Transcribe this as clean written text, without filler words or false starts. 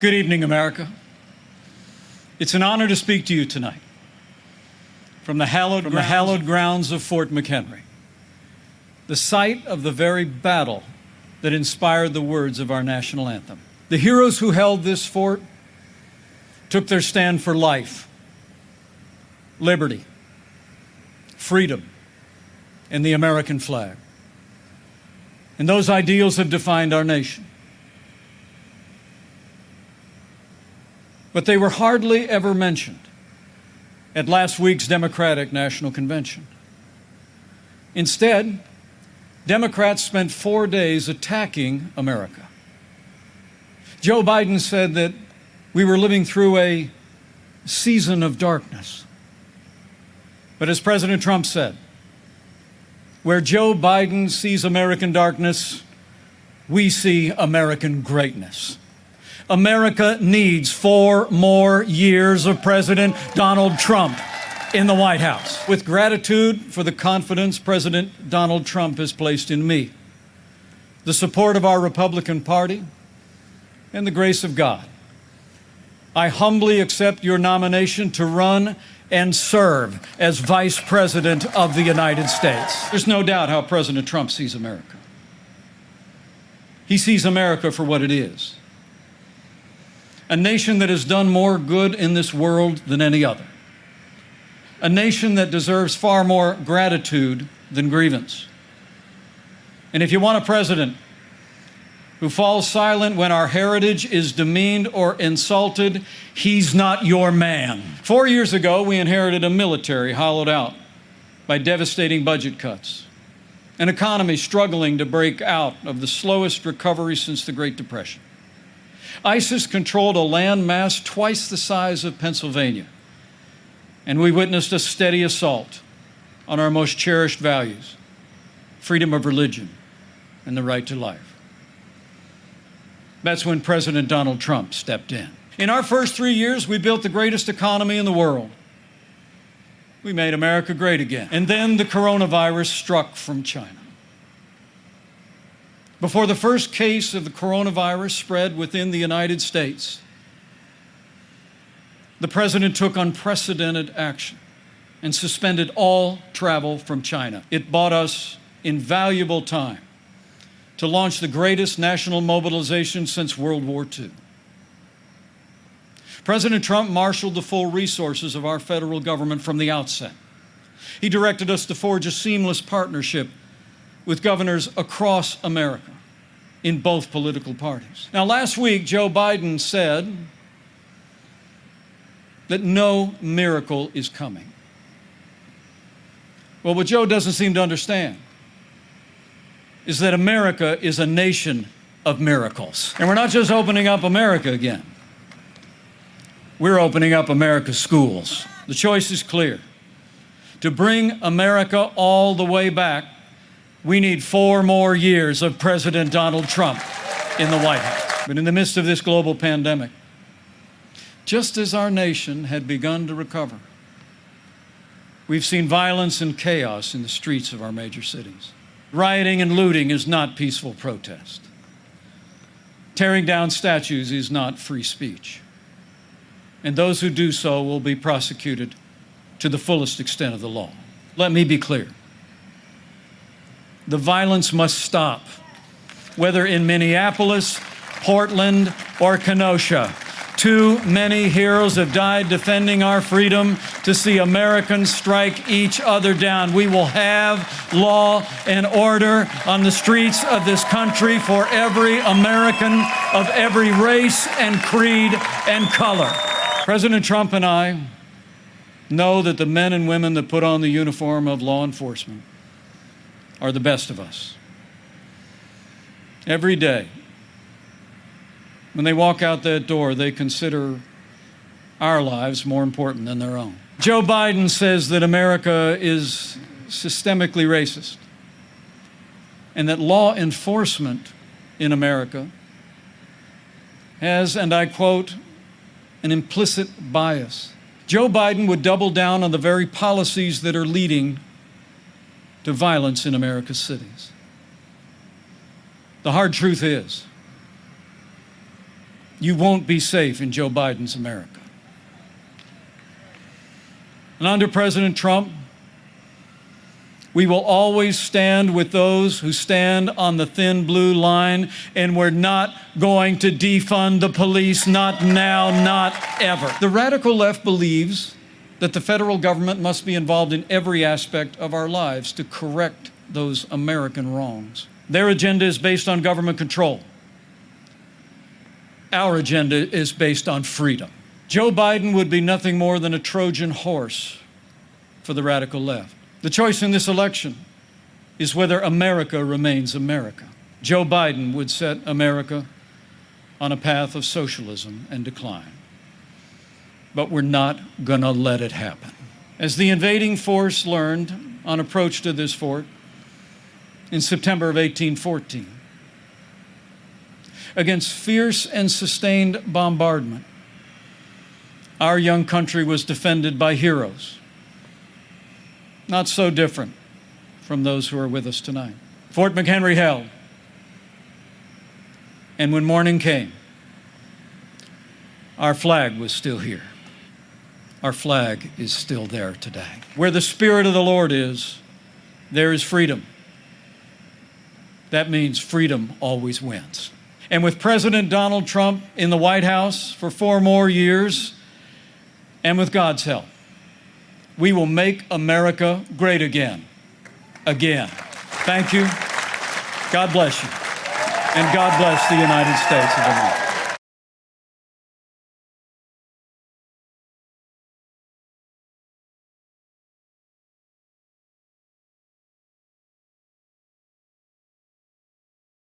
Good evening, America. It's an honor to speak to you tonight from the hallowed grounds of Fort McHenry, the site of the very battle that inspired the words of our national anthem. The heroes who held this fort took their stand for life, liberty, freedom, and the American flag. And those ideals have defined our nation. But they were hardly ever mentioned at last week's Democratic National Convention. Instead, Democrats spent 4 days attacking America. Joe Biden said that we were living through a season of darkness. But as President Trump said, where Joe Biden sees American darkness, we see American greatness. America needs 4 more years of President Donald Trump in the White House. With gratitude for the confidence President Donald Trump has placed in me, the support of our Republican Party, and the grace of God, I humbly accept your nomination to run and serve as Vice President of the United States. There's no doubt how President Trump sees America. He sees America for what it is. A nation that has done more good in this world than any other. A nation that deserves far more gratitude than grievance. And if you want a president who falls silent when our heritage is demeaned or insulted, he's not your man. 4 years ago, we inherited a military hollowed out by devastating budget cuts, an economy struggling to break out of the slowest recovery since the Great Depression. ISIS controlled a land mass twice the size of Pennsylvania, and we witnessed a steady assault on our most cherished values, freedom of religion and the right to life. That's when President Donald Trump stepped in. In our first 3 years, we built the greatest economy in the world. We made America great again. And then the coronavirus struck from China. Before the first case of the coronavirus spread within the United States, the President took unprecedented action and suspended all travel from China. It bought us invaluable time to launch the greatest national mobilization since World War II. President Trump marshaled the full resources of our federal government from the outset. He directed us to forge a seamless partnership with governors across America in both political parties. Now, last week, Joe Biden said that no miracle is coming. Well, what Joe doesn't seem to understand is that America is a nation of miracles. And we're not just opening up America again. We're opening up America's schools. The choice is clear. To bring America all the way back, we need 4 more years of President Donald Trump in the White House. But in the midst of this global pandemic, just as our nation had begun to recover, we've seen violence and chaos in the streets of our major cities. Rioting and looting is not peaceful protest. Tearing down statues is not free speech. And those who do so will be prosecuted to the fullest extent of the law. Let me be clear. The violence must stop, whether in Minneapolis, Portland, or Kenosha. Too many heroes have died defending our freedom to see Americans strike each other down. We will have law and order on the streets of this country for every American of every race and creed and color. President Trump and I know that the men and women that put on the uniform of law enforcement are the best of us. Every day, when they walk out that door, they consider our lives more important than their own. Joe Biden says that America is systemically racist and that law enforcement in America has, and I quote, an implicit bias. Joe Biden would double down on the very policies that are leading to violence in America's cities. The hard truth is, You won't be safe in Joe Biden's America. And under President Trump, we will always stand with those who stand on the thin blue line, and we're not going to defund the police, not now, not ever. The radical left believes that the federal government must be involved in every aspect of our lives to correct those American wrongs. Their agenda is based on government control. Our agenda is based on freedom. Joe Biden would be nothing more than a Trojan horse for the radical left. The choice in this election is whether America remains America. Joe Biden would set America on a path of socialism and decline. But we're not going to let it happen. As the invading force learned on approach to this fort in September of 1814, against fierce and sustained bombardment, our young country was defended by heroes, not so different from those who are with us tonight. Fort McHenry held, and when morning came, our flag was still here. Our flag is still there today. Where the Spirit of the Lord is, there is freedom. That means freedom always wins. And with President Donald Trump in the White House for 4 more years, and with God's help, we will make America great again. Again. Thank you. God bless you. And God bless the United States of America.